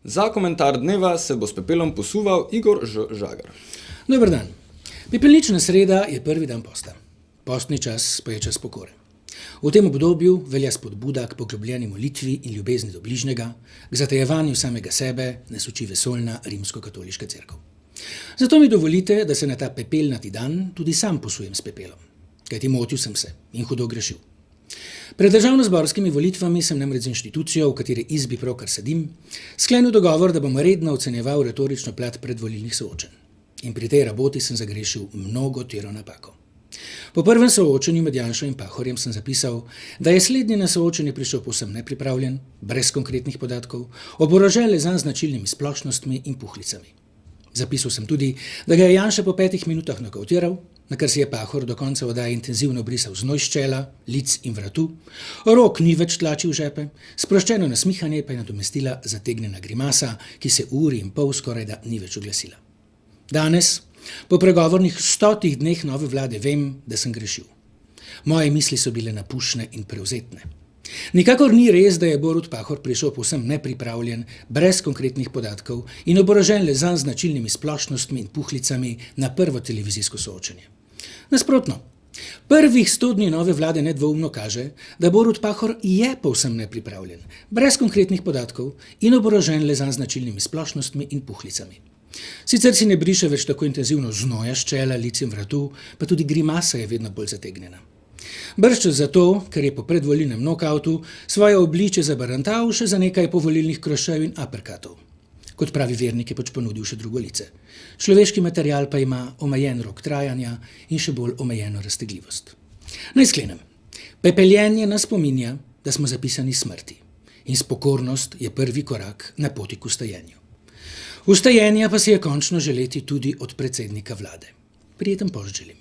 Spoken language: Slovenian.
Za komentar dneva se bo s pepelom posuval Igor Žagar. Dober dan. Pepelnična sreda je prvi dan posta. Postni čas pa je čas pokore. V tem obdobju velja spodbuda k poglobljeni molitvi in ljubezni do bližnjega, k zatajevanju samega sebe, nas uči vesoljna rimsko-katoliška cerkev. Zato mi dovolite, da se na ta pepelnati dan tudi sam posujem s pepelom. Kajti motil sem se in hudo grešil. Pred državnozborskimi volitvami sem namreč z inštitucijo, v kateri izbi pravkar sedim, sklenil dogovor, da bom redno ocenjeval retorično plat predvolilnih soočenj. In pri tej raboti sem zagrešil mnogo tero napako. Po prvem soočenju med Janšo in Pahorjem sem zapisal, da je slednji na soočenje prišel povsem nepripravljen, brez konkretnih podatkov, oborožen le z značilnimi splošnostmi in puhlicami. Zapisal sem tudi, da ga je Janša po 5 minutah nokavtiral, na kar si je Pahor do konca oddaje intenzivno brisal znoj s čela, lic in vratu, rok ni več tlačil v žepe, sproščeno nasmihanje pa je nadomestila zategnjena grimasa, ki se uri in pol skorajda ni več oglasila. Danes, po pregovornih 100 dneh nove vlade, vem, da sem grešil. Moje misli so bile napušne in prevzetne. Nikakor ni res, da je Borut Pahor prišel povsem nepripravljen, brez konkretnih podatkov in oborožen le z značilnimi splošnostmi in puhlicami na prvo televizijsko soočenje. Nasprotno, prvih 100 dni nove vlade nedvoumno kaže, da Borut Pahor je povsem nepripravljen, brez konkretnih podatkov in oborožen le z značilnimi splošnostmi in puhlicami. Sicer si ne briše več tako intenzivno znoja s čela, lic in vratu, pa tudi grimasa je vedno bolj zategnjena. Bržčas zato, ker je po predvolilnem nokautu svoje obliče zabarantal še za nekaj povolilnih krošev in aperkatov. Kot pravi vernik je pač ponudil še drugo lice. Človeški material pa ima omejen rok trajanja in še bolj omejeno raztegljivost. Naj sklenem. Pepeljenje nas spominja, da smo zapisani smrti. In spokornost je prvi korak na poti k vstajenju. Vstajenja pa si je končno želeti tudi od predsednika vlade. Prijeten post želim.